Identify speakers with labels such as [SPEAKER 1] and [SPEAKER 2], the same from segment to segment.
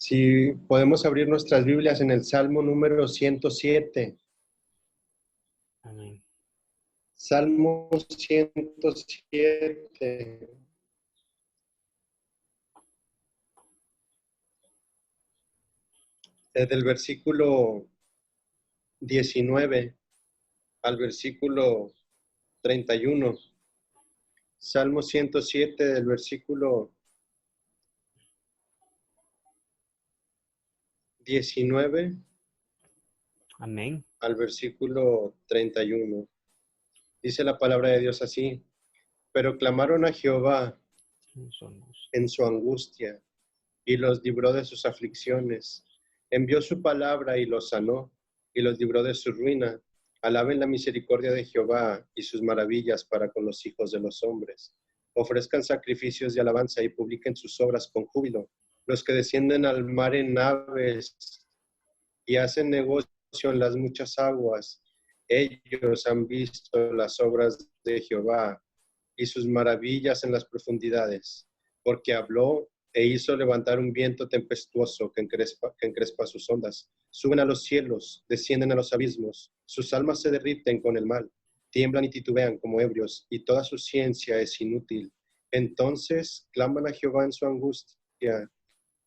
[SPEAKER 1] Si podemos abrir nuestras Biblias en el Salmo número 107.
[SPEAKER 2] Amén.
[SPEAKER 1] Salmo 107. Desde el versículo 19 al versículo 31. Salmo 107 del versículo 19
[SPEAKER 2] Amén.
[SPEAKER 1] al versículo 31. Dice la palabra de Dios así: pero clamaron a Jehová en su angustia y los libró de sus aflicciones. Envió su palabra y los sanó y los libró de su ruina. Alaben la misericordia de Jehová y sus maravillas para con los hijos de los hombres. Ofrezcan sacrificios de alabanza y publiquen sus obras con júbilo. Los que descienden al mar en naves y hacen negocio en las muchas aguas, ellos han visto las obras de Jehová y sus maravillas en las profundidades, porque habló e hizo levantar un viento tempestuoso que encrespa sus ondas. Suben a los cielos, descienden a los abismos, sus almas se derriten con el mal, tiemblan y titubean como ebrios, y toda su ciencia es inútil. Entonces claman a Jehová en su angustia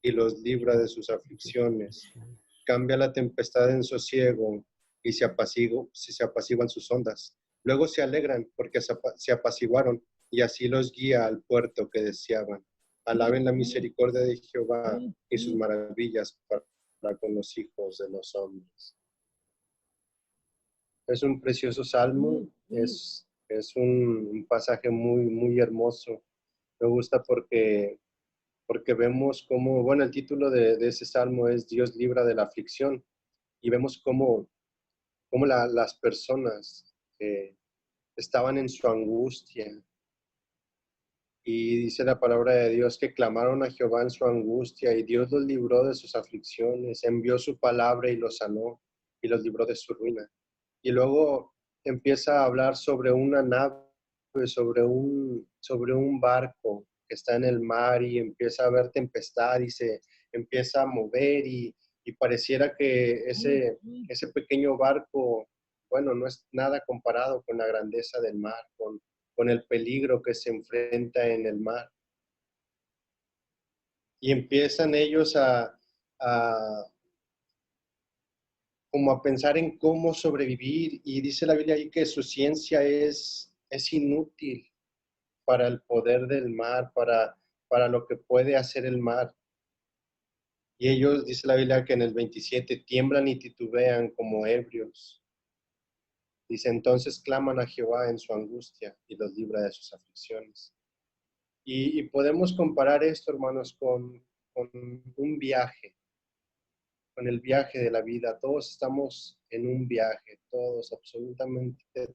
[SPEAKER 1] y los libra de sus aflicciones. Cambia la tempestad en sosiego y se apaciguan sus ondas. Luego se alegran porque se apaciguaron y así los guía al puerto que deseaban. Alaben la misericordia de Jehová y sus maravillas para con los hijos de los hombres. Es un precioso salmo, es un pasaje muy hermoso. Me gusta porque vemos cómo, bueno, el título de ese salmo es Dios libra de la aflicción, y vemos cómo las personas estaban en su angustia, y dice la palabra de Dios que clamaron a Jehová en su angustia y Dios los libró de sus aflicciones, envió su palabra y los sanó y los libró de su ruina. Y luego empieza a hablar sobre una nave, sobre un barco que está en el mar, y empieza a haber tempestad y se empieza a mover, y pareciera que ese pequeño barco, bueno, no es nada comparado con la grandeza del mar, con el peligro que se enfrenta en el mar. Y empiezan ellos como a pensar en cómo sobrevivir, y dice la Biblia ahí que su ciencia es inútil para el poder del mar, para lo que puede hacer el mar. Y ellos, dice la Biblia que en el 27, tiemblan y titubean como ebrios. Dice, entonces claman a Jehová en su angustia y los libra de sus aflicciones. Y podemos comparar esto, hermanos, con un viaje, con el viaje de la vida. Todos estamos en un viaje, todos, absolutamente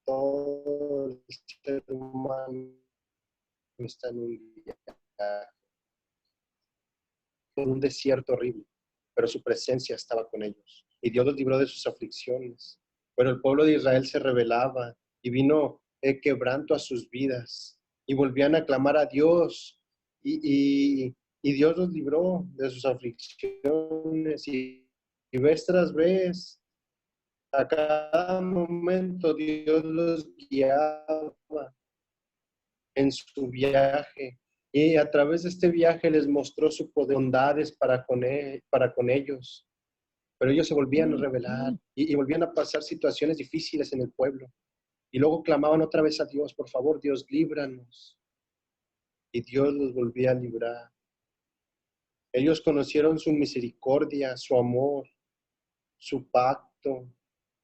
[SPEAKER 1] todo el ser humano está en un viaje, en un desierto horrible, pero su presencia estaba con ellos. Y Dios los libró de sus aflicciones. Pero el pueblo de Israel se rebelaba y vino quebranto a sus vidas. Y volvían a clamar a Dios. Y Dios los libró de sus aflicciones. Y vez tras vez, a cada momento, Dios los guiaba en su viaje. Y a través de este viaje les mostró su poder, bondades para con ellos. Pero ellos se volvían a rebelar y volvían a pasar situaciones difíciles en el pueblo. Y luego clamaban otra vez a Dios, por favor, Dios, líbranos. Y Dios los volvía a librar. Ellos conocieron su misericordia, su amor, su pacto.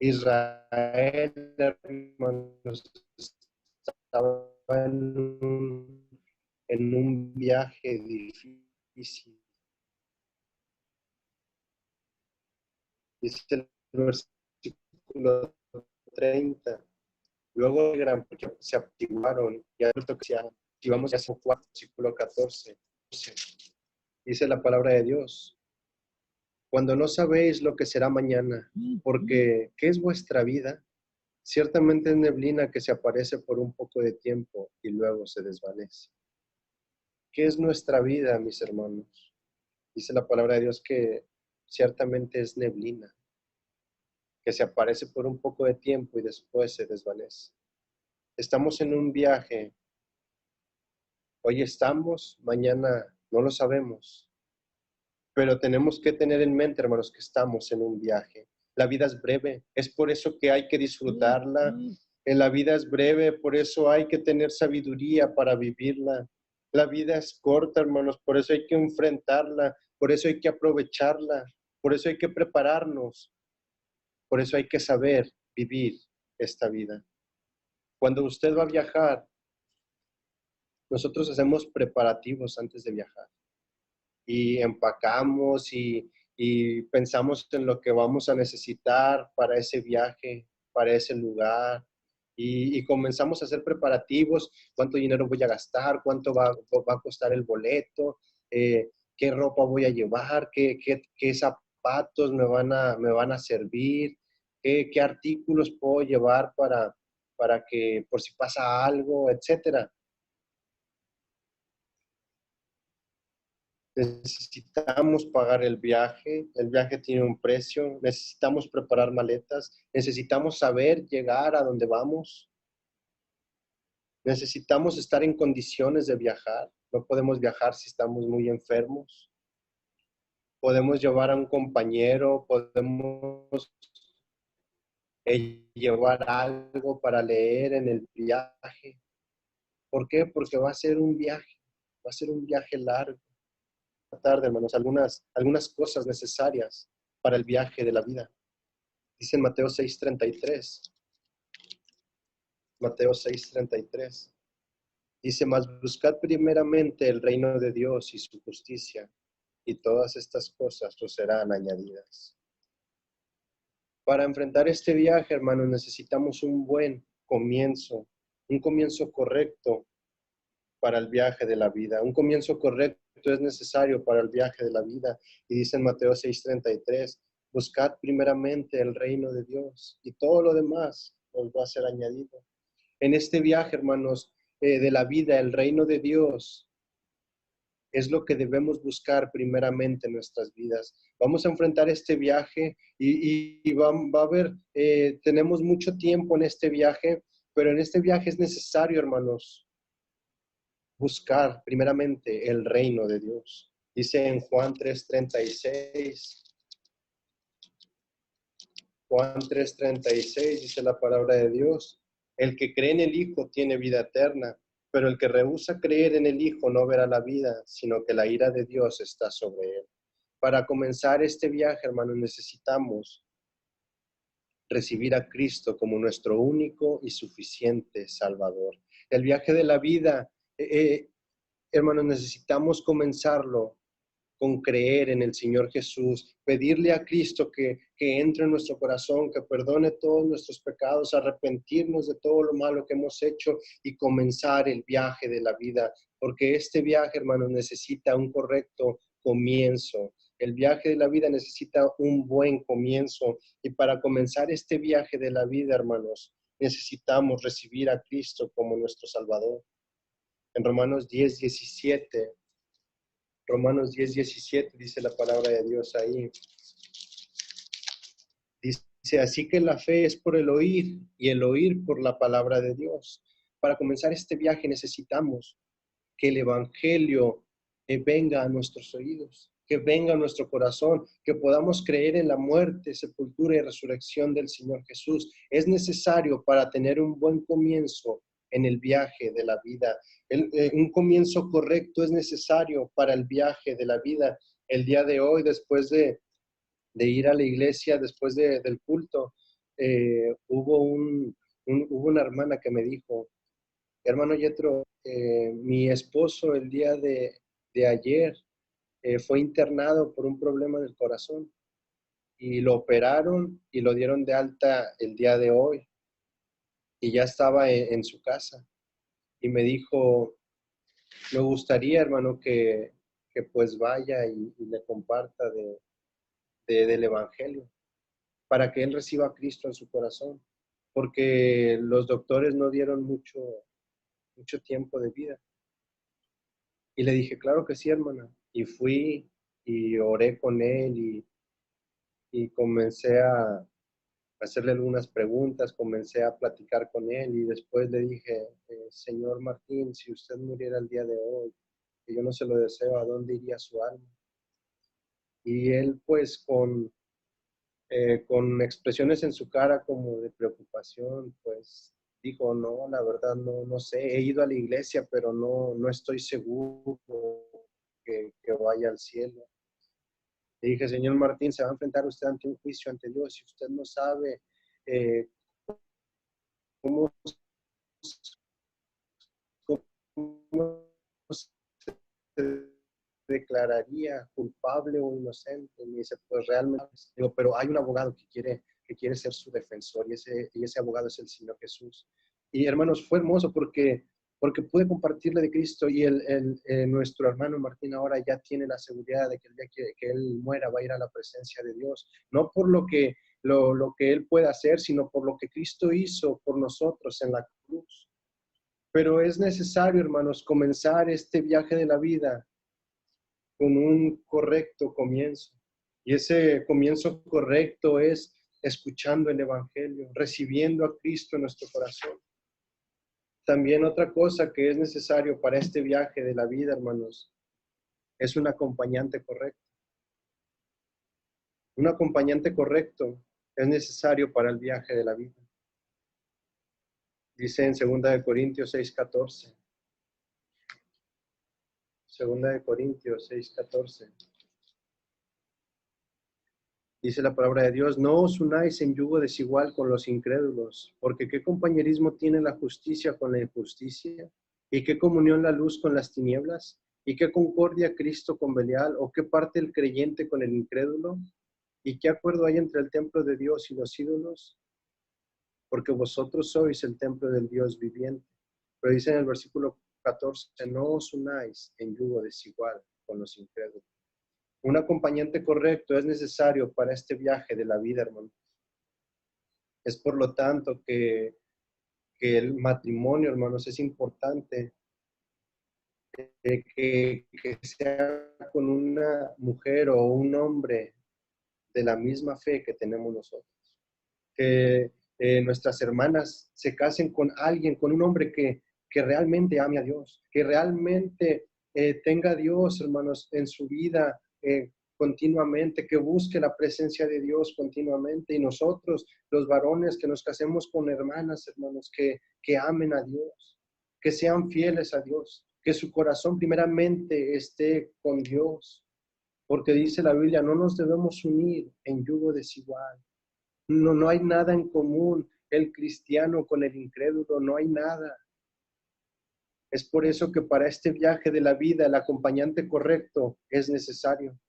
[SPEAKER 1] Israel, hermanos, estaba en un viaje difícil. Dice el versículo 30. Luego eran porque se apaciguaron, y a esto que si vamos a San Juan, versículo 14, dice la palabra de Dios: cuando no sabéis lo que será mañana, porque ¿qué es vuestra vida? Ciertamente es neblina que se aparece por un poco de tiempo y luego se desvanece. ¿Qué es nuestra vida, mis hermanos? Dice la palabra de Dios que ciertamente es neblina, que se aparece por un poco de tiempo y después se desvanece. Estamos en un viaje. Hoy estamos, mañana no lo sabemos. Pero tenemos que tener en mente, hermanos, que estamos en un viaje. La vida es breve, es por eso que hay que disfrutarla. La vida es breve, por eso hay que tener sabiduría para vivirla. La vida es corta, hermanos, por eso hay que enfrentarla, por eso hay que aprovecharla, por eso hay que prepararnos, por eso hay que saber vivir esta vida. Cuando usted va a viajar, nosotros hacemos preparativos antes de viajar. Y empacamos y pensamos en lo que vamos a necesitar para ese viaje, para ese lugar. Y comenzamos a hacer preparativos, cuánto dinero voy a gastar, cuánto va a costar el boleto, qué ropa voy a llevar, qué zapatos me van a servir, qué artículos puedo llevar para que por si pasa algo, etcétera. Necesitamos pagar el viaje tiene un precio, necesitamos preparar maletas, necesitamos saber llegar a donde vamos, necesitamos estar en condiciones de viajar, no podemos viajar si estamos muy enfermos, podemos llevar a un compañero, podemos llevar algo para leer en el viaje. ¿Por qué? Porque va a ser un viaje largo. Tarde, hermanos, algunas cosas necesarias para el viaje de la vida. Dice en Mateo 6:33. Mateo 6:33. Dice, mas buscad primeramente el reino de Dios y su justicia, y todas estas cosas os serán añadidas. Para enfrentar este viaje, hermanos, necesitamos un buen comienzo, un comienzo correcto para el viaje de la vida. Un comienzo correcto es necesario para el viaje de la vida. Y dice en Mateo 6:33, buscad primeramente el reino de Dios y todo lo demás os va a ser añadido. En este viaje, hermanos, de la vida, el reino de Dios es lo que debemos buscar primeramente en nuestras vidas. Vamos a enfrentar este viaje y va a haber, tenemos mucho tiempo en este viaje, pero en este viaje es necesario, hermanos, buscar primeramente el reino de Dios. Dice en Juan 3:36, Juan 3:36 dice la palabra de Dios, el que cree en el Hijo tiene vida eterna, pero el que rehúsa creer en el Hijo no verá la vida, sino que la ira de Dios está sobre él. Para comenzar este viaje, hermanos, necesitamos recibir a Cristo como nuestro único y suficiente Salvador. El viaje de la vida, hermanos, necesitamos comenzarlo con creer en el Señor Jesús, pedirle a Cristo que entre en nuestro corazón, que perdone todos nuestros pecados, arrepentirnos de todo lo malo que hemos hecho y comenzar el viaje de la vida, porque este viaje, hermanos, necesita un correcto comienzo. El viaje de la vida necesita un buen comienzo y para comenzar este viaje de la vida, hermanos, necesitamos recibir a Cristo como nuestro Salvador. En Romanos 10:17 dice la palabra de Dios ahí. Dice, así que la fe es por el oír y el oír por la palabra de Dios. Para comenzar este viaje necesitamos que el Evangelio venga a nuestros oídos, que venga a nuestro corazón, que podamos creer en la muerte, sepultura y resurrección del Señor Jesús. Es necesario para tener un buen comienzo en el viaje de la vida. Un comienzo correcto es necesario para el viaje de la vida. El día de hoy, después de ir a la iglesia, después del culto, hubo una hermana que me dijo, hermano Yetro, mi esposo el día de ayer fue internado por un problema del corazón y lo operaron y lo dieron de alta el día de hoy y ya estaba en su casa. Y me dijo, me gustaría, hermano, que pues vaya y le comparta del Evangelio para que él reciba a Cristo en su corazón, porque los doctores no dieron mucho tiempo de vida. Y le dije, claro que sí, hermana. Y fui y oré con él y comencé a hacerle algunas preguntas, comencé a platicar con él y después le dije, señor Martín, si usted muriera el día de hoy, que yo no se lo deseo, ¿a dónde iría su alma? Y él pues con expresiones en su cara como de preocupación, pues dijo, no, la verdad no sé, he ido a la iglesia, pero no estoy seguro que vaya al cielo. Le dije, señor Martín, se va a enfrentar usted ante un juicio ante Dios. Si usted no sabe eh, cómo, cómo se declararía culpable o inocente. Me dice, pues realmente, digo, pero hay un abogado que quiere ser su defensor y ese abogado es el Señor Jesús. Y hermanos, fue hermoso porque pude compartirle de Cristo y nuestro hermano Martín ahora ya tiene la seguridad de que el día que él muera va a ir a la presencia de Dios, no por lo que él pueda hacer, sino por lo que Cristo hizo por nosotros en la cruz. Pero es necesario, hermanos, comenzar este viaje de la vida con un correcto comienzo. Y ese comienzo correcto es escuchando el Evangelio, recibiendo a Cristo en nuestro corazón. También otra cosa que es necesario para este viaje de la vida, hermanos, es un acompañante correcto. Un acompañante correcto es necesario para el viaje de la vida. Dice en 2 Corintios 6:14. 2 Corintios 6:14. Dice la palabra de Dios, no os unáis en yugo desigual con los incrédulos, porque ¿qué compañerismo tiene la justicia con la injusticia? ¿Y qué comunión la luz con las tinieblas? ¿Y qué concordia Cristo con Belial? ¿O qué parte el creyente con el incrédulo? ¿Y qué acuerdo hay entre el templo de Dios y los ídolos? Porque vosotros sois el templo del Dios viviente. Pero dice en el versículo 14, no os unáis en yugo desigual con los incrédulos. Un acompañante correcto es necesario para este viaje de la vida, hermano. Es por lo tanto que el matrimonio, hermanos, es importante que sea con una mujer o un hombre de la misma fe que tenemos nosotros. Que nuestras hermanas se casen con alguien, con un hombre que realmente ame a Dios, que realmente tenga a Dios, hermanos, en su vida continuamente, que busque la presencia de Dios continuamente. Y nosotros, los varones, que nos casemos con hermanas, hermanos, que amen a Dios, que sean fieles a Dios, que su corazón primeramente esté con Dios, porque dice la Biblia, no nos debemos unir en yugo desigual. No hay nada en común el cristiano con el incrédulo, no hay nada. Es por eso que para este viaje de la vida el acompañante correcto es necesario.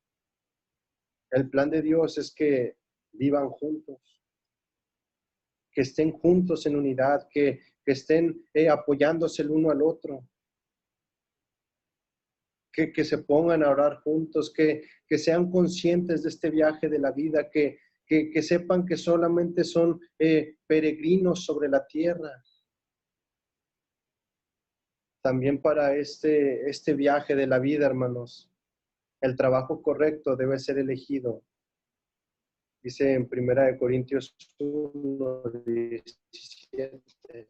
[SPEAKER 1] El plan de Dios es que vivan juntos, que estén juntos en unidad, que estén apoyándose el uno al otro, que se pongan a orar juntos, que sean conscientes de este viaje de la vida, que sepan que solamente son peregrinos sobre la tierra. También para este viaje de la vida, hermanos, el trabajo correcto debe ser elegido. Dice en 1 Corintios 1:17.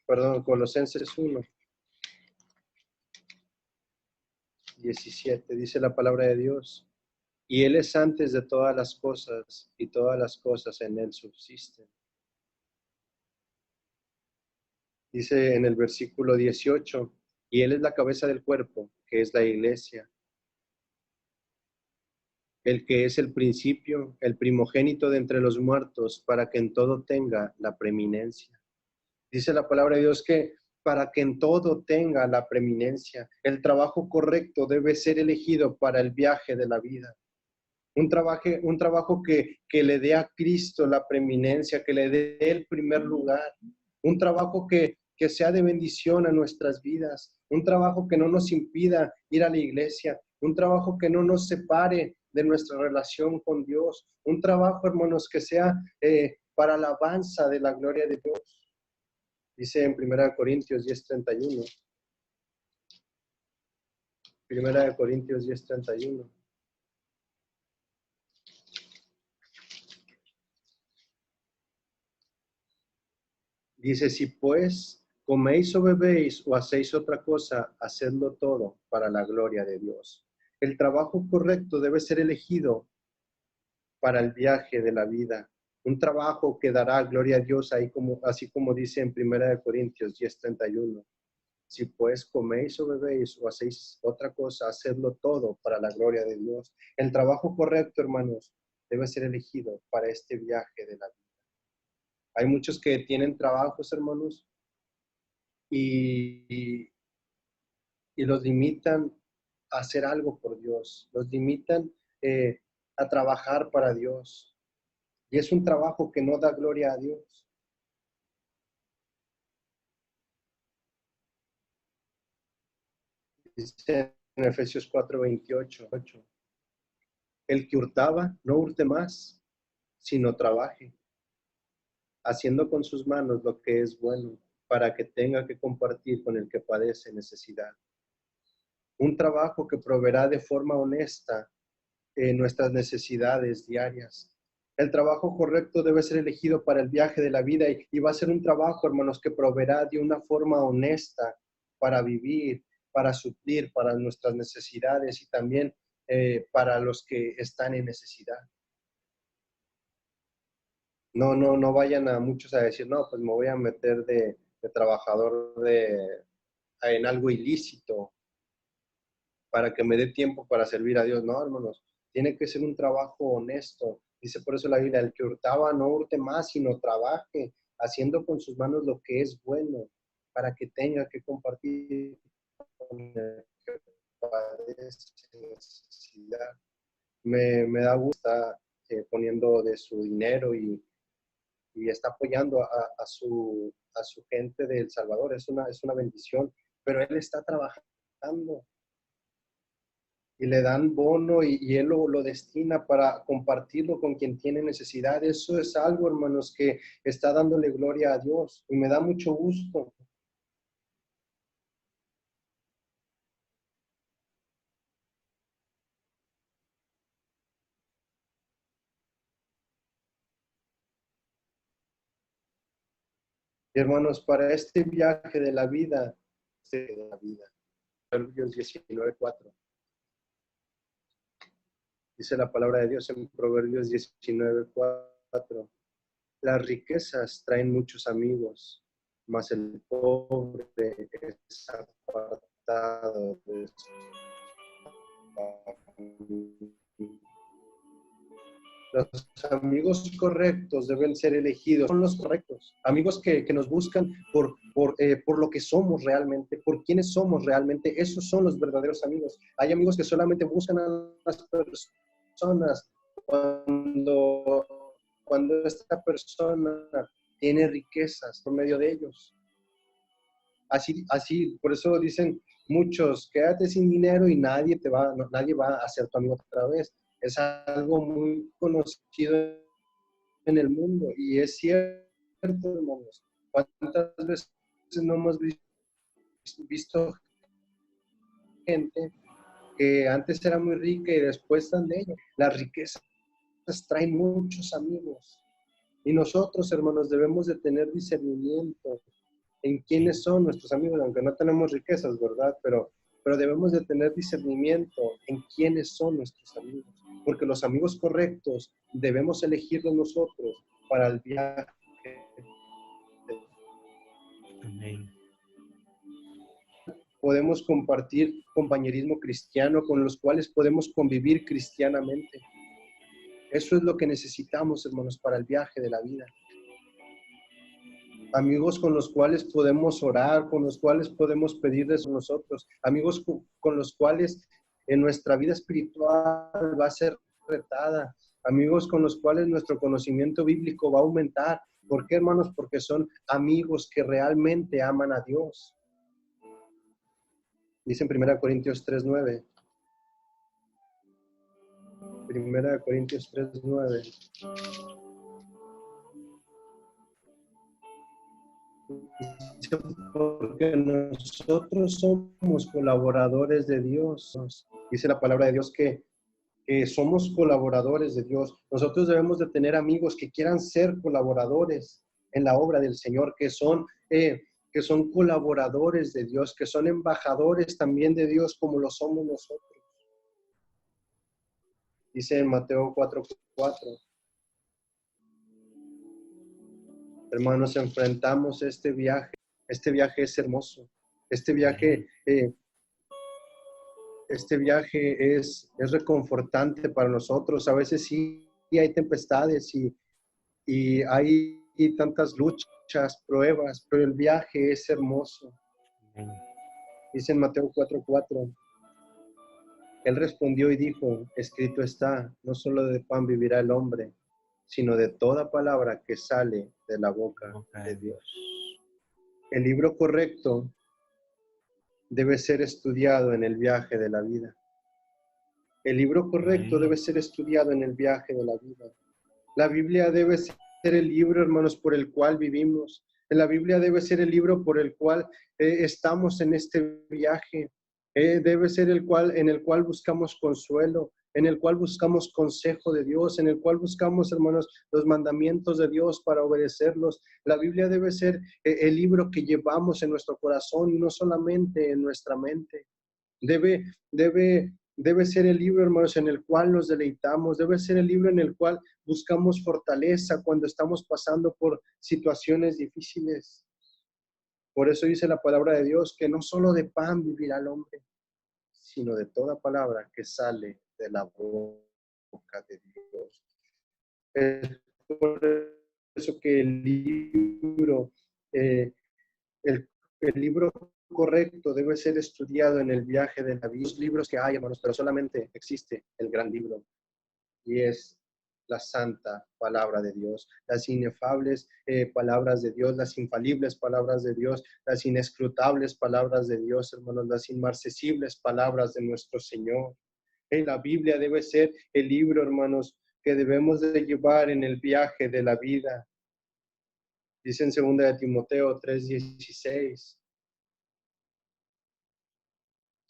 [SPEAKER 1] Perdón, Colosenses 1:17. Dice la palabra de Dios. Y Él es antes de todas las cosas, y todas las cosas en Él subsisten. Dice en el versículo 18, y Él es la cabeza del cuerpo, que es la iglesia, el que es el principio, el primogénito de entre los muertos, para que en todo tenga la preeminencia. Dice la palabra de Dios que para que en todo tenga la preeminencia, el trabajo correcto debe ser elegido para el viaje de la vida. Un trabajo que le dé a Cristo la preeminencia, que le dé el primer lugar. Un trabajo que sea de bendición a nuestras vidas. Un trabajo que no nos impida ir a la iglesia. Un trabajo que no nos separe de nuestra relación con Dios. Un trabajo, hermanos, que sea para alabanza de la gloria de Dios. Dice en 1 Corintios 10:31. Primera de Corintios 10:31. Dice, si pues coméis o bebéis o hacéis otra cosa, hacedlo todo para la gloria de Dios. El trabajo correcto debe ser elegido para el viaje de la vida. Un trabajo que dará gloria a Dios, así como dice en Primera de Corintios 10:31. Si pues coméis o bebéis o hacéis otra cosa, hacedlo todo para la gloria de Dios. El trabajo correcto, hermanos, debe ser elegido para este viaje de la vida. Hay muchos que tienen trabajos, hermanos, y los limitan a hacer algo por Dios, los limitan a trabajar para Dios. Y es un trabajo que no da gloria a Dios. Dice en Efesios 4:28, el que hurtaba, no hurte más, sino trabaje, haciendo con sus manos lo que es bueno, para que tenga que compartir con el que padece necesidad. Un trabajo que proveerá de forma honesta nuestras necesidades diarias. El trabajo correcto debe ser elegido para el viaje de la vida y va a ser un trabajo, hermanos, que proveerá de una forma honesta para vivir, para suplir, para nuestras necesidades y también para los que están en necesidad. No vayan a muchos a decir, no, pues me voy a meter de trabajador en algo ilícito para que me dé tiempo para servir a Dios. No, hermanos, tiene que ser un trabajo honesto. Dice por eso la Biblia, el que hurtaba no hurte más, sino trabaje, haciendo con sus manos lo que es bueno, para que tenga que compartir con el que padece necesidad. Me da gusto poniendo de su dinero y está apoyando a su gente de El Salvador. Es una bendición, pero él está trabajando y le dan bono y él lo destina para compartirlo con quien tiene necesidad. Eso es algo, hermanos, que está dándole gloria a Dios y me da mucho gusto. Y hermanos, para este viaje de la vida, Proverbios 19:4. Dice la palabra de Dios en Proverbios 19:4. Las riquezas traen muchos amigos, mas el pobre es apartado de su familia. Los amigos correctos deben ser elegidos, son los correctos. Amigos que nos buscan por lo que somos realmente, por quienes somos realmente. Esos son los verdaderos amigos. Hay amigos que solamente buscan a las personas cuando esta persona tiene riquezas por medio de ellos. Así, por eso dicen muchos, quédate sin dinero y nadie va a ser tu amigo otra vez. Es algo muy conocido en el mundo y es cierto, hermanos. ¿Cuántas veces no hemos visto gente que antes era muy rica y después están de ello? Las riquezas traen muchos amigos y nosotros, hermanos, debemos de tener discernimiento en quiénes son nuestros amigos, aunque no tenemos riquezas, ¿verdad? Pero debemos de tener discernimiento en quiénes son nuestros amigos, porque los amigos correctos debemos elegirlos nosotros para el viaje.
[SPEAKER 2] Amén.
[SPEAKER 1] Podemos compartir compañerismo cristiano con los cuales podemos convivir cristianamente. Eso es lo que necesitamos, hermanos, para el viaje de la vida. Amigos con los cuales podemos orar, con los cuales podemos pedirles a nosotros, amigos con los cuales en nuestra vida espiritual va a ser retada, amigos con los cuales nuestro conocimiento bíblico va a aumentar. ¿Por qué, hermanos? Porque son amigos que realmente aman a Dios. Dice en 1 Corintios 3:9. 1 Corintios 3:9. Porque nosotros somos colaboradores de Dios. Dice la palabra de Dios que somos colaboradores de Dios. Nosotros debemos de tener amigos que quieran ser colaboradores en la obra del Señor, que son colaboradores de Dios, que son embajadores también de Dios como lo somos nosotros. Dice en Mateo 4:4. Hermanos, enfrentamos este viaje. Este viaje es hermoso. Este viaje es reconfortante para nosotros. A veces sí hay tempestades y hay tantas luchas, pruebas, pero el viaje es hermoso. Dice en Mateo 4:4. Él respondió y dijo, escrito está, no solo de pan vivirá el hombre, sino de toda palabra que sale de la boca de Dios. El libro correcto debe ser estudiado en el viaje de la vida. El libro correcto debe ser estudiado en el viaje de la vida. La Biblia debe ser el libro, hermanos, por el cual vivimos. La Biblia debe ser el libro por el cual estamos en este viaje. Debe ser en el cual buscamos consuelo, en el cual buscamos consejo de Dios, en el cual buscamos, hermanos, los mandamientos de Dios para obedecerlos. La Biblia debe ser el libro que llevamos en nuestro corazón y no solamente en nuestra mente. Debe ser el libro, hermanos, en el cual nos deleitamos. Debe ser el libro en el cual buscamos fortaleza cuando estamos pasando por situaciones difíciles. Por eso dice la palabra de Dios que no solo de pan vivirá el hombre, sino de toda palabra que sale de la boca de Dios. Es por eso que el libro correcto debe ser estudiado en el viaje de la vida. Los libros que hay, hermanos, pero solamente existe el gran libro y es la santa palabra de Dios, las inefables palabras de Dios, las infalibles palabras de Dios, las inescrutables palabras de Dios, hermanos, las inmarcesibles palabras de nuestro Señor. La Biblia debe ser el libro, hermanos, que debemos de llevar en el viaje de la vida. Dice en 2 de Timoteo 3:16.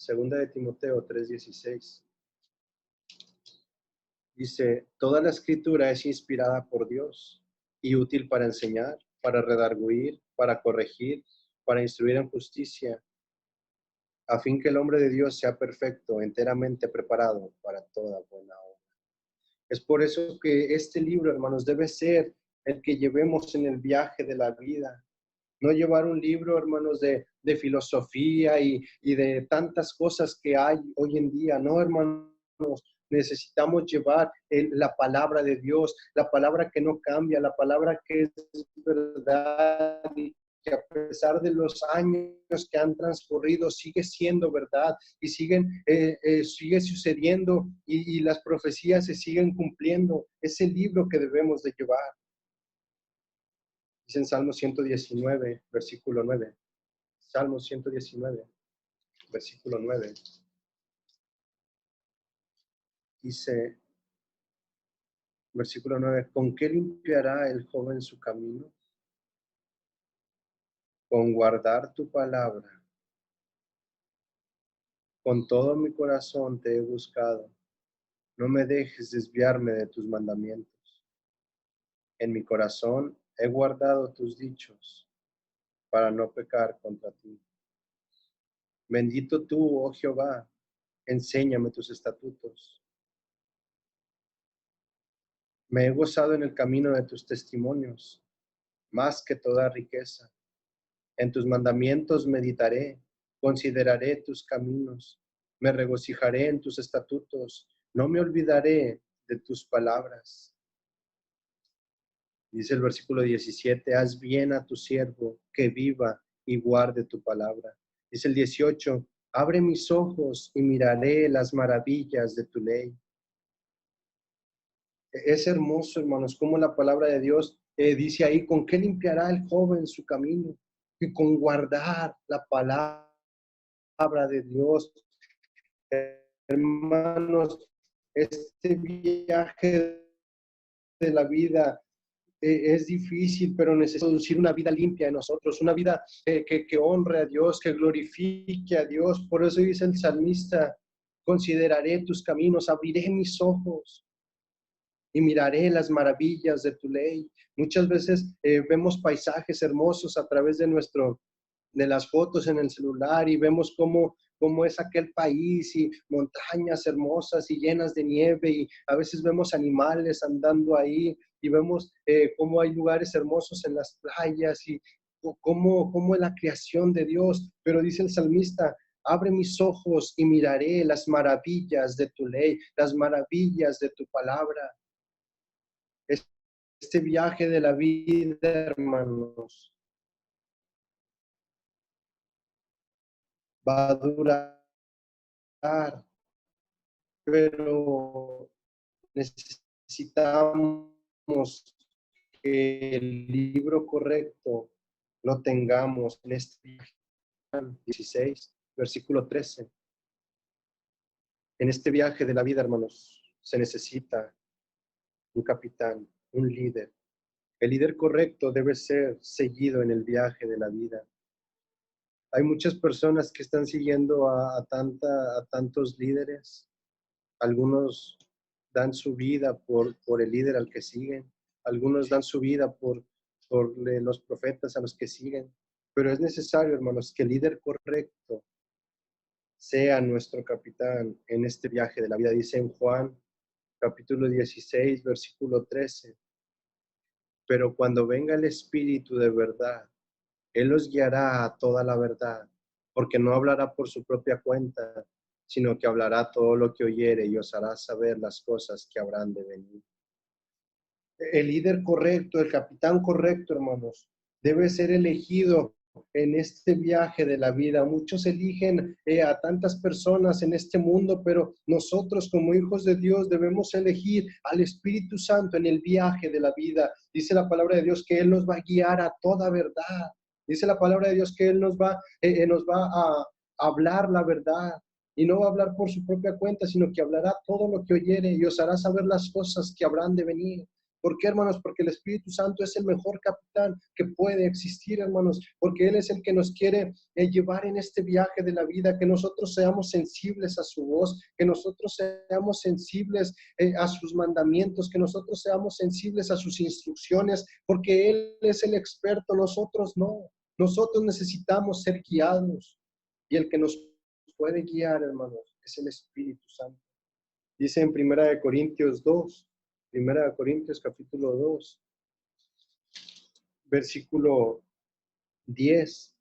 [SPEAKER 1] 2 de Timoteo 3:16. Dice, toda la escritura es inspirada por Dios y útil para enseñar, para redarguir, para corregir, para instruir en justicia, a fin que el hombre de Dios sea perfecto, enteramente preparado para toda buena obra. Es por eso que este libro, hermanos, debe ser el que llevemos en el viaje de la vida. No llevar un libro, hermanos, de filosofía y de tantas cosas que hay hoy en día. No, hermanos, necesitamos llevar la palabra de Dios, la palabra que no cambia, la palabra que es verdad y que a pesar de los años que han transcurrido sigue siendo verdad y sigue sucediendo y las profecías se siguen cumpliendo. Es el libro que debemos de llevar. Dice en Salmo 119, versículo 9. Salmo 119, versículo 9. Dice, versículo 9, ¿con qué limpiará el joven su camino? Con guardar tu palabra. Con todo mi corazón te he buscado. No me dejes desviarme de tus mandamientos. En mi corazón he guardado tus dichos para no pecar contra ti. Bendito tú, oh Jehová, enséñame tus estatutos. Me he gozado en el camino de tus testimonios, más que toda riqueza. En tus mandamientos meditaré, consideraré tus caminos, me regocijaré en tus estatutos, no me olvidaré de tus palabras. Dice el versículo 17, haz bien a tu siervo, que viva y guarde tu palabra. Dice el 18, abre mis ojos y miraré las maravillas de tu ley. Es hermoso, hermanos, como la palabra de Dios dice ahí, ¿con qué limpiará el joven su camino? Y con guardar la palabra de Dios. Hermanos, este viaje de la vida es difícil, pero necesitamos producir una vida limpia en nosotros, una vida que honre a Dios, que glorifique a Dios. Por eso dice el salmista, consideraré tus caminos, abriré mis ojos y miraré las maravillas de tu ley. Muchas veces vemos paisajes hermosos a través de las fotos en el celular y vemos cómo es aquel país y montañas hermosas y llenas de nieve y a veces vemos animales andando ahí y vemos cómo hay lugares hermosos en las playas y cómo es la creación de Dios. Pero dice el salmista, abre mis ojos y miraré las maravillas de tu ley, las maravillas de tu palabra. Este viaje de la vida, hermanos, va a durar, pero necesitamos que el libro correcto lo tengamos en este viaje. 16, versículo 13. En este viaje de la vida, hermanos, se necesita un capitán, un líder. El líder correcto debe ser seguido en el viaje de la vida. Hay muchas personas que están siguiendo a tantos líderes. Algunos dan su vida por el líder al que siguen. Algunos dan su vida por los profetas a los que siguen. Pero es necesario, hermanos, que el líder correcto sea nuestro capitán en este viaje de la vida. Dice en Juan, capítulo 16, versículo 13. Pero cuando venga el Espíritu de verdad, Él los guiará a toda la verdad, porque no hablará por su propia cuenta, sino que hablará todo lo que oyere y os hará saber las cosas que habrán de venir. El líder correcto, el capitán correcto, hermanos, debe ser elegido en este viaje de la vida. Muchos eligen a tantas personas en este mundo, pero nosotros como hijos de Dios debemos elegir al Espíritu Santo en el viaje de la vida. Dice la palabra de Dios que Él nos va a guiar a toda verdad. Dice la palabra de Dios que Él nos va a hablar la verdad. Y no va a hablar por su propia cuenta, sino que hablará todo lo que oyere y os hará saber las cosas que habrán de venir. ¿Por qué, hermanos? Porque el Espíritu Santo es el mejor capitán que puede existir, hermanos, porque Él es el que nos quiere llevar en este viaje de la vida, que nosotros seamos sensibles a su voz, que nosotros seamos sensibles a sus mandamientos, que nosotros seamos sensibles a sus instrucciones, porque Él es el experto, nosotros no. Nosotros necesitamos ser guiados y el que nos puede guiar, hermanos, es el Espíritu Santo. Dice en 1 Corintios 2, 1 Corintios capítulo 2, versículo 10,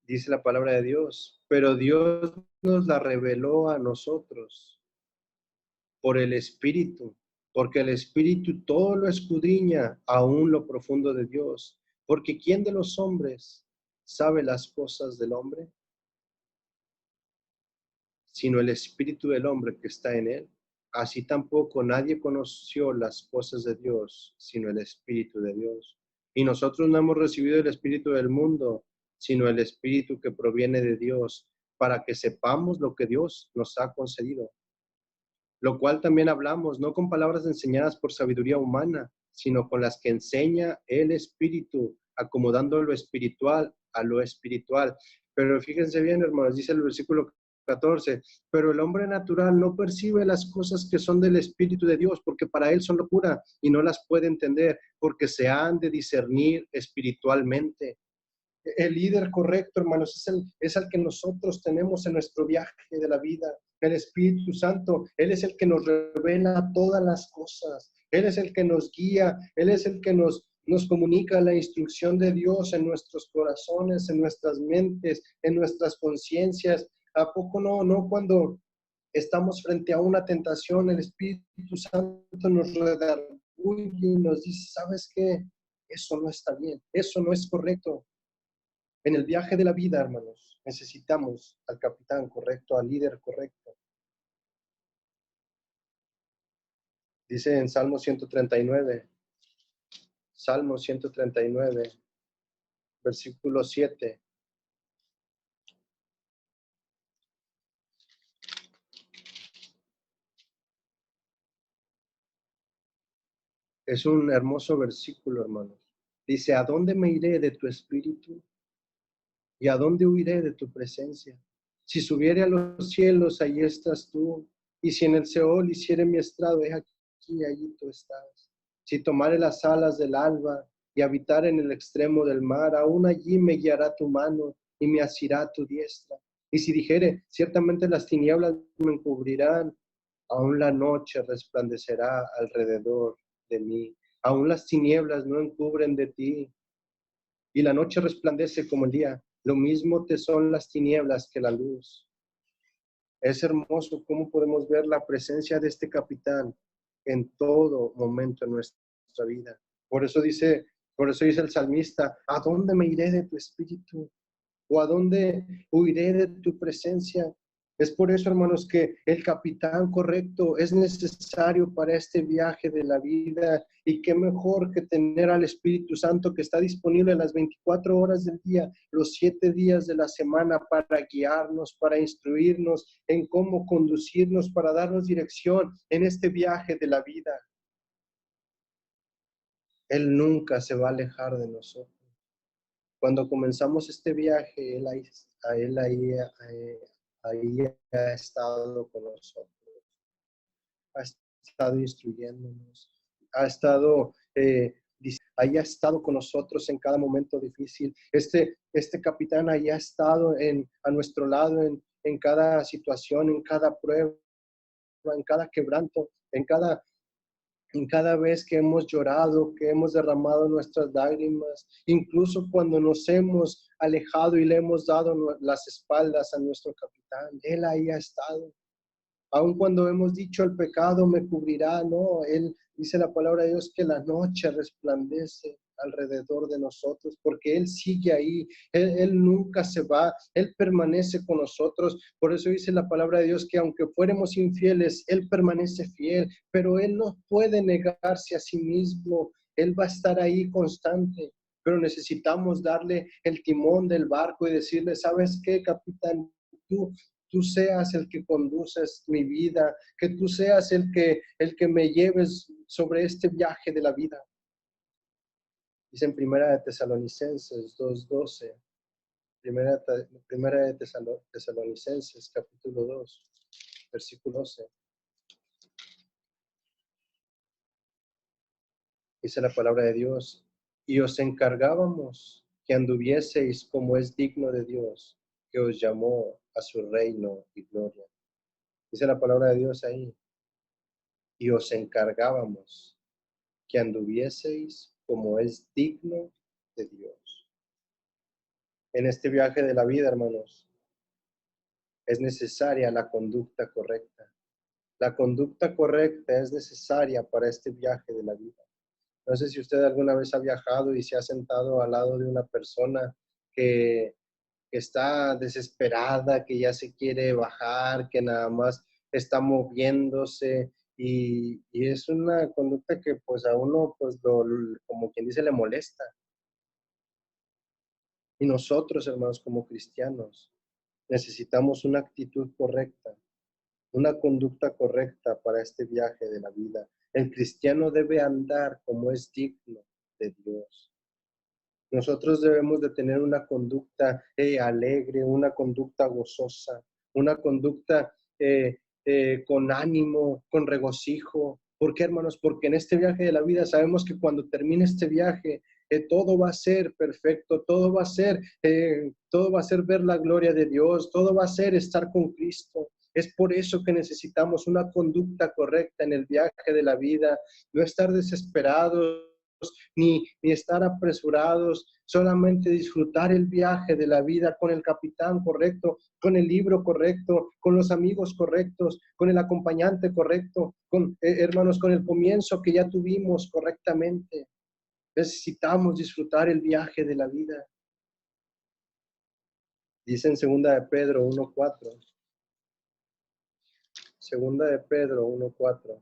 [SPEAKER 1] dice la palabra de Dios, pero Dios nos la reveló a nosotros por el Espíritu, porque el Espíritu todo lo escudriña, aún lo profundo de Dios, porque ¿quién de los hombres sabe las cosas del hombre? Sino el Espíritu del hombre que está en él. Así tampoco nadie conoció las cosas de Dios, sino el Espíritu de Dios. Y nosotros no hemos recibido el Espíritu del mundo, sino el Espíritu que proviene de Dios, para que sepamos lo que Dios nos ha concedido. Lo cual también hablamos, no con palabras enseñadas por sabiduría humana, sino con las que enseña el Espíritu, acomodando lo espiritual a lo espiritual. Pero fíjense bien, hermanos, dice el versículo 14, pero el hombre natural no percibe las cosas que son del Espíritu de Dios, porque para él son locura y no las puede entender, porque se han de discernir espiritualmente. El líder correcto, hermanos, es el que nosotros tenemos en nuestro viaje de la vida. El Espíritu Santo, Él es el que nos revela todas las cosas. Él es el que nos guía. Él es el que nos comunica la instrucción de Dios en nuestros corazones, en nuestras mentes, en nuestras conciencias. ¿A poco no cuando estamos frente a una tentación, el Espíritu Santo nos redarguye y nos dice, ¿sabes qué? Eso no está bien, eso no es correcto. En el viaje de la vida, hermanos, necesitamos al capitán correcto, al líder correcto. Dice en Salmo 139, versículo 7. Es un hermoso versículo, hermanos. Dice, ¿a dónde me iré de tu espíritu? ¿Y a dónde huiré de tu presencia? Si subiere a los cielos, allí estás tú. Y si en el Seol hiciere mi estrado, he aquí, allí tú estás. Si tomare las alas del alba y habitar en el extremo del mar, aún allí me guiará tu mano y me asirá tu diestra. Y si dijere, ciertamente las tinieblas me encubrirán, aún la noche resplandecerá alrededor de mí. Aún las tinieblas no encubren de ti, y la noche resplandece como el día. Lo mismo te son las tinieblas que la luz. Es hermoso cómo podemos ver la presencia de este capitán en todo momento en nuestra vida. Por eso dice el salmista, ¿a dónde me iré de tu espíritu? ¿O a dónde huiré de tu presencia? Es por eso, hermanos, que el capitán correcto es necesario para este viaje de la vida. Y qué mejor que tener al Espíritu Santo que está disponible las 24 horas del día, los 7 días de la semana, para guiarnos, para instruirnos en cómo conducirnos, para darnos dirección en este viaje de la vida. Él nunca se va a alejar de nosotros. Cuando comenzamos este viaje, ahí ha estado con nosotros, ha estado instruyéndonos, ahí ha estado con nosotros en cada momento difícil. Este capitán ahí ha estado a nuestro lado en cada situación, en cada prueba, en cada quebranto, en cada vez que hemos llorado, que hemos derramado nuestras lágrimas, incluso cuando nos hemos alejado y le hemos dado las espaldas a nuestro capitán. Él ahí ha estado. Aun cuando hemos dicho el pecado me cubrirá, no, Él dice la palabra de Dios que la noche resplandece alrededor de nosotros, porque Él sigue ahí, Él nunca se va, Él permanece con nosotros. Por eso dice la palabra de Dios que aunque fuéramos infieles, Él permanece fiel, pero Él no puede negarse a sí mismo, Él va a estar ahí constante. Pero necesitamos darle el timón del barco y decirle, ¿sabes qué, capitán? Tú seas el que conduces mi vida, que tú seas el que me lleves sobre este viaje de la vida. Dice en Primera de Tesalonicenses 2:12, Primera de Tesalonicenses capítulo 2, versículo 12. Dice la palabra de Dios, y os encargábamos que anduvieseis como es digno de Dios, que os llamó a su reino y gloria. Dice la palabra de Dios ahí, y os encargábamos que anduvieseis como es digno de Dios. En este viaje de la vida, hermanos, es necesaria la conducta correcta. La conducta correcta es necesaria para este viaje de la vida. No sé si usted alguna vez ha viajado y se ha sentado al lado de una persona que está desesperada, que ya se quiere bajar, que nada más está moviéndose, y es una conducta que pues a uno, pues como quien dice, le molesta. Y nosotros, hermanos, como cristianos, necesitamos una actitud correcta, una conducta correcta para este viaje de la vida. El cristiano debe andar como es digno de Dios. Nosotros debemos de tener una conducta alegre, una conducta gozosa, una conducta con ánimo, con regocijo. ¿Por qué, hermanos? Porque en este viaje de la vida sabemos que cuando termine este viaje, todo va a ser perfecto, todo va a ser ver la gloria de Dios, todo va a ser estar con Cristo. Es por eso que necesitamos una conducta correcta en el viaje de la vida, no estar desesperados, ni estar apresurados, solamente disfrutar el viaje de la vida con el capitán correcto, con el libro correcto, con los amigos correctos, con el acompañante correcto, hermanos, con el comienzo que ya tuvimos correctamente. Necesitamos disfrutar el viaje de la vida. Dice en segunda de Pedro 1:4. Segunda de Pedro 1:4.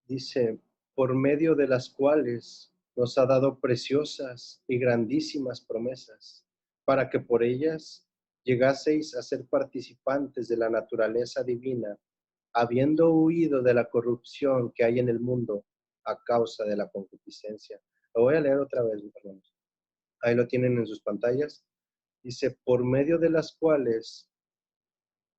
[SPEAKER 1] Dice, por medio de las cuales nos ha dado preciosas y grandísimas promesas, para que por ellas llegaseis a ser participantes de la naturaleza divina, habiendo huido de la corrupción que hay en el mundo a causa de la concupiscencia. Lo voy a leer otra vez, hermanos. Ahí lo tienen en sus pantallas. Dice, por medio de las cuales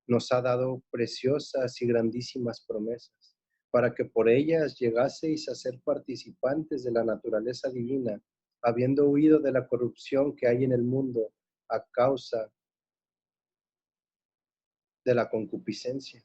[SPEAKER 1] nos ha dado preciosas y grandísimas promesas, para que por ellas llegaseis a ser participantes de la naturaleza divina, habiendo huido de la corrupción que hay en el mundo a causa de la concupiscencia.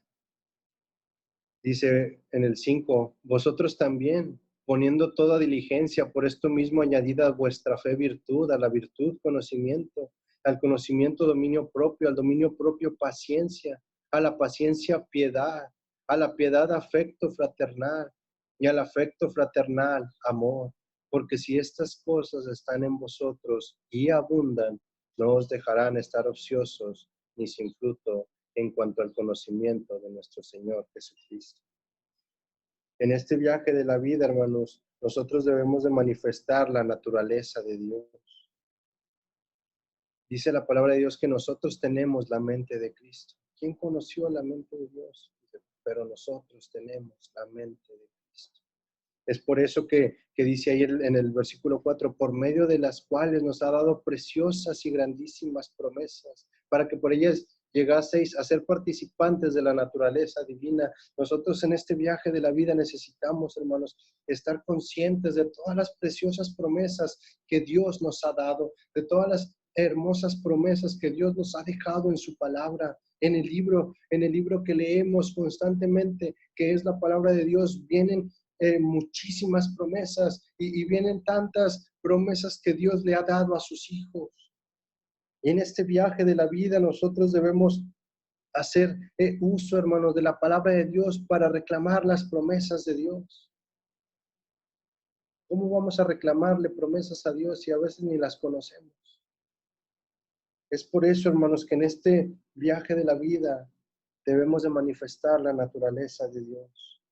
[SPEAKER 1] Dice en el 5, vosotros también, poniendo toda diligencia, por esto mismo añadida a vuestra fe virtud, a la virtud conocimiento, al conocimiento dominio propio, al dominio propio paciencia, a la paciencia piedad, a la piedad afecto fraternal y al afecto fraternal amor. Porque si estas cosas están en vosotros y abundan, no os dejarán estar ociosos ni sin fruto en cuanto al conocimiento de nuestro Señor Jesucristo. En este viaje de la vida, hermanos, nosotros debemos de manifestar la naturaleza de Dios. Dice la palabra de Dios que nosotros tenemos la mente de Cristo. ¿Quién conoció la mente de Dios? Pero nosotros tenemos la mente de Cristo. Es por eso que dice ahí en el versículo 4, por medio de las cuales nos ha dado preciosas y grandísimas promesas, para que por ellas llegaseis a ser participantes de la naturaleza divina. Nosotros en este viaje de la vida necesitamos, hermanos, estar conscientes de todas las preciosas promesas que Dios nos ha dado, de todas las hermosas promesas que Dios nos ha dejado en su palabra, en el libro que leemos constantemente, que es la palabra de Dios. Vienen muchísimas promesas y vienen tantas promesas que Dios le ha dado a sus hijos. Y en este viaje de la vida nosotros debemos hacer uso, hermanos, de la palabra de Dios para reclamar las promesas de Dios. ¿Cómo vamos a reclamarle promesas a Dios si a veces ni las conocemos? Es por eso, hermanos, que en este viaje de la vida debemos de manifestar la naturaleza de Dios.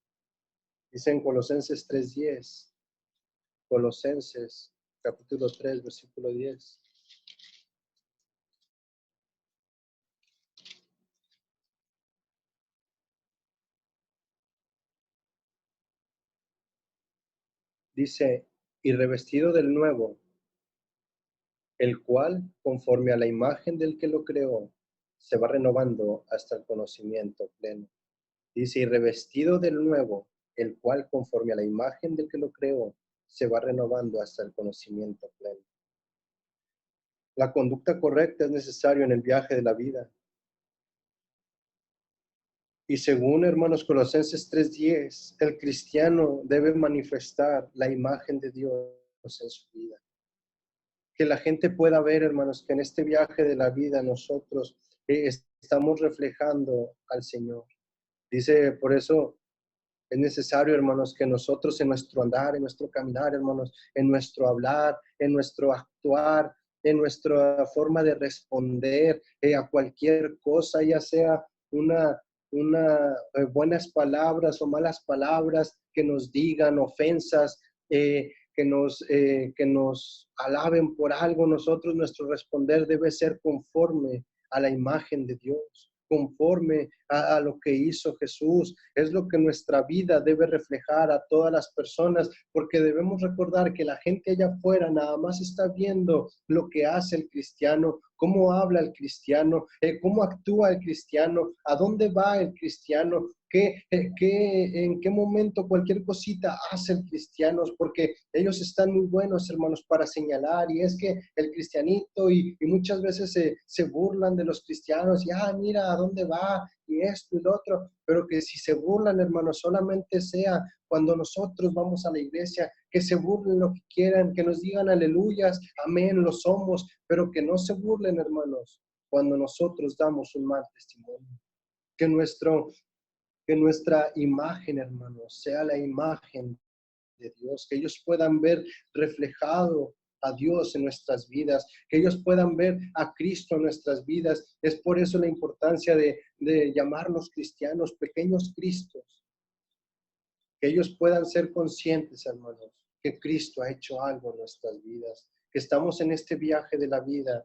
[SPEAKER 1] Dice en Colosenses 3:10, Colosenses capítulo 3, versículo 10. Dice, y revestido del nuevo, el cual, conforme a la imagen del que lo creó, se va renovando hasta el conocimiento pleno. Dice, y revestido del nuevo, el cual, conforme a la imagen del que lo creó, se va renovando hasta el conocimiento pleno. La conducta correcta es necesaria en el viaje de la vida. Y según, hermanos, Colosenses 3:10, el cristiano debe manifestar la imagen de Dios en su vida. Que la gente pueda ver, hermanos, que en este viaje de la vida nosotros estamos reflejando al Señor. Dice, por eso es necesario, hermanos, que nosotros en nuestro andar, en nuestro caminar, hermanos, en nuestro hablar, en nuestro actuar, en nuestra forma de responder a cualquier cosa, ya sea una buenas palabras o malas palabras que nos digan, ofensas, que nos alaben por algo, nosotros nuestro responder debe ser conforme a la imagen de Dios, conforme a lo que hizo Jesús. Es lo que nuestra vida debe reflejar a todas las personas, porque debemos recordar que la gente allá afuera nada más está viendo lo que hace el cristiano, cómo habla el cristiano, cómo actúa el cristiano, a dónde va el cristiano, en qué momento cualquier cosita hace el cristiano, porque ellos están muy buenos, hermanos, para señalar, y es que el cristianito, y muchas veces se burlan de los cristianos, y mira a dónde va, y esto y lo otro, pero que si se burlan, hermanos, solamente sea cuando nosotros vamos a la iglesia, que se burlen lo que quieran, que nos digan aleluyas, amén, lo somos, pero que no se burlen, hermanos, cuando nosotros damos un mal testimonio. Que nuestra imagen, hermanos, sea la imagen de Dios, que ellos puedan ver reflejado a Dios en nuestras vidas, que ellos puedan ver a Cristo en nuestras vidas. Es por eso la importancia de llamarnos cristianos, pequeños Cristos, que ellos puedan ser conscientes, hermanos, que Cristo ha hecho algo en nuestras vidas, que estamos en este viaje de la vida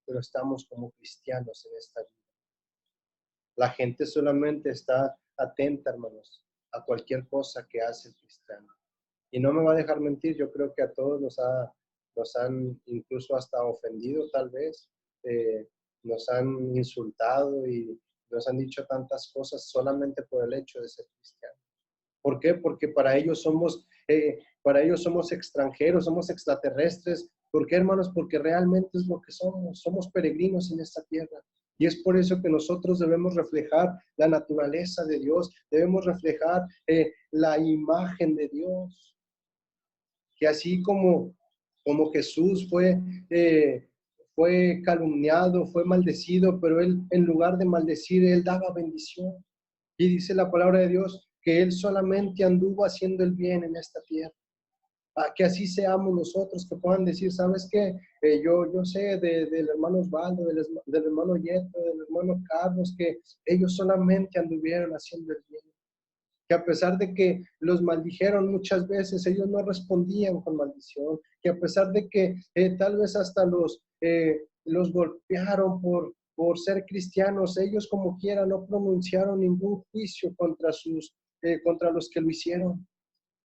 [SPEAKER 1] pero estamos como cristianos en esta vida. La gente solamente está atenta, hermanos, a cualquier cosa que hace el cristiano. Y no me va a dejar mentir, yo creo que a todos nos han incluso hasta ofendido tal vez, nos han insultado y nos han dicho tantas cosas solamente por el hecho de ser cristiano. ¿Por qué? Porque para ellos somos extranjeros, somos extraterrestres. ¿Por qué, hermanos? Porque realmente es lo que somos peregrinos en esta tierra. Y es por eso que nosotros debemos reflejar la naturaleza de Dios, debemos reflejar la imagen de Dios. Que así como Jesús fue calumniado, fue maldecido, pero él, en lugar de maldecir, él daba bendición. Y dice la palabra de Dios que él solamente anduvo haciendo el bien en esta tierra. Que así seamos nosotros, que puedan decir, ¿sabes qué? Yo sé del hermano Osvaldo, del hermano Yeto, del hermano Carlos, que ellos solamente anduvieron haciendo el bien. Que a pesar de que los maldijeron muchas veces, ellos no respondían con maldición. Que a pesar de que tal vez hasta los golpearon por ser cristianos, ellos como quiera no pronunciaron ningún juicio contra los que lo hicieron.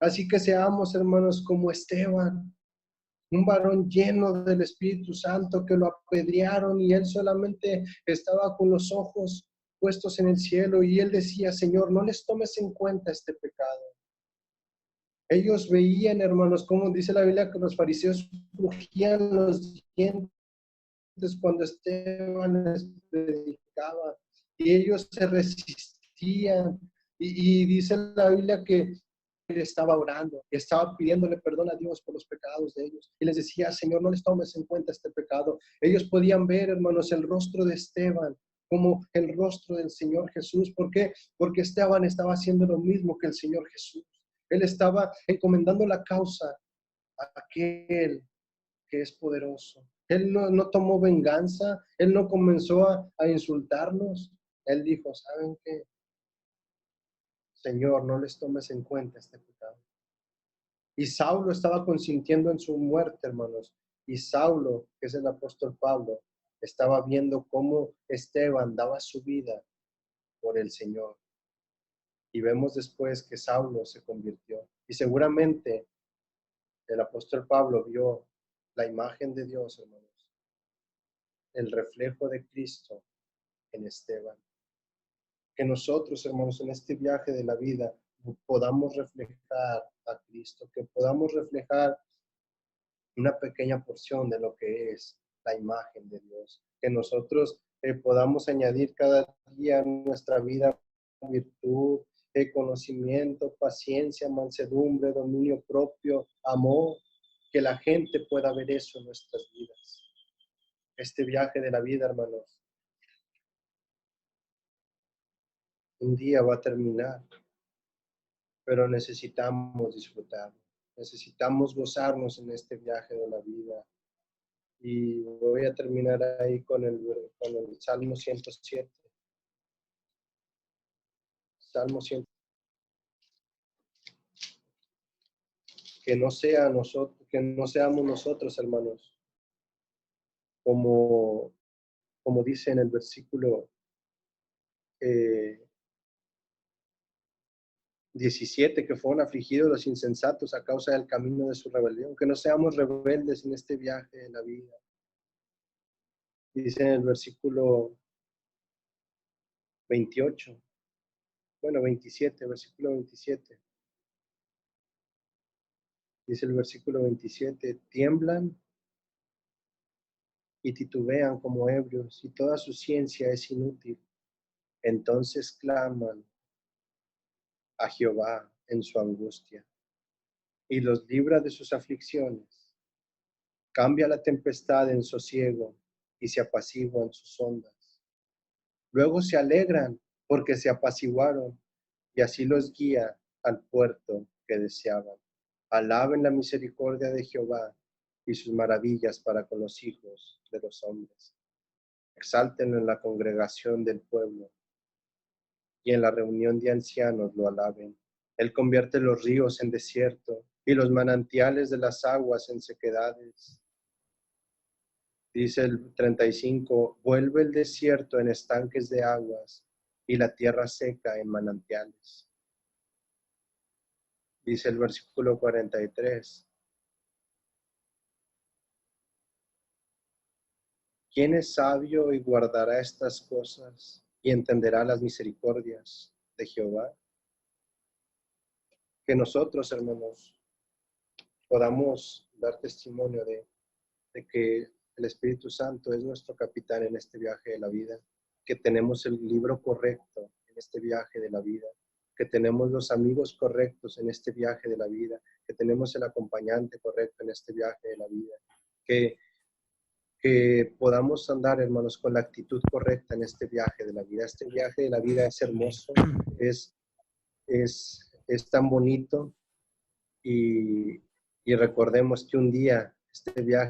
[SPEAKER 1] Así que seamos, hermanos, como Esteban, un varón lleno del Espíritu Santo que lo apedrearon y él solamente estaba con los ojos puestos en el cielo y él decía, Señor, no les tomes en cuenta este pecado. Ellos veían, hermanos, como dice la Biblia, que los fariseos crujían los dientes cuando Esteban les predicaba y ellos se resistían y dice la Biblia que él estaba orando, estaba pidiéndole perdón a Dios por los pecados de ellos. Y les decía, Señor, no les tomes en cuenta este pecado. Ellos podían ver, hermanos, el rostro de Esteban como el rostro del Señor Jesús. ¿Por qué? Porque Esteban estaba haciendo lo mismo que el Señor Jesús. Él estaba encomendando la causa a aquel que es poderoso. Él no tomó venganza, él no comenzó a insultarnos. Él dijo, ¿saben qué? Señor, no les tomes en cuenta este pecado. Y Saulo estaba consintiendo en su muerte, hermanos. Y Saulo, que es el apóstol Pablo, estaba viendo cómo Esteban daba su vida por el Señor. Y vemos después que Saulo se convirtió. Y seguramente el apóstol Pablo vio la imagen de Dios, hermanos. El reflejo de Cristo en Esteban. Que nosotros, hermanos, en este viaje de la vida podamos reflejar a Cristo, que podamos reflejar una pequeña porción de lo que es la imagen de Dios. Que nosotros podamos añadir cada día en nuestra vida virtud, conocimiento, paciencia, mansedumbre, dominio propio, amor, que la gente pueda ver eso en nuestras vidas. Este viaje de la vida, hermanos, un día va a terminar, pero necesitamos disfrutarlo. Necesitamos gozarnos en este viaje de la vida. Y voy a terminar ahí con el Salmo 107. Salmo 100. Que no seamos nosotros, hermanos, como dice en el versículo 17, que fueron afligidos los insensatos a causa del camino de su rebelión. Que no seamos rebeldes en este viaje de la vida. Dice en el versículo 28, bueno, 27, versículo 27. Dice el versículo 27, tiemblan y titubean como ebrios, y toda su ciencia es inútil. Entonces claman a Jehová en su angustia, y los libra de sus aflicciones. Cambia la tempestad en sosiego, y se apaciguan sus ondas. Luego se alegran porque se apaciguaron, y así los guía al puerto que deseaban. Alaben la misericordia de Jehová y sus maravillas para con los hijos de los hombres. Exáltenlo en la congregación del pueblo y en la reunión de ancianos lo alaben. Él convierte los ríos en desierto y los manantiales de las aguas en sequedades. Dice el 35, vuelve el desierto en estanques de aguas y la tierra seca en manantiales. Dice el versículo 43, ¿quién es sabio y guardará estas cosas y entenderá las misericordias de Jehová? Que nosotros, hermanos, podamos dar testimonio de que el Espíritu Santo es nuestro capitán en este viaje de la vida, que tenemos el libro correcto en este viaje de la vida, que tenemos los amigos correctos en este viaje de la vida, que tenemos el acompañante correcto en este viaje de la vida, que podamos andar, hermanos, con la actitud correcta en este viaje de la vida. Este viaje de la vida es hermoso, es tan bonito y recordemos que un día este viaje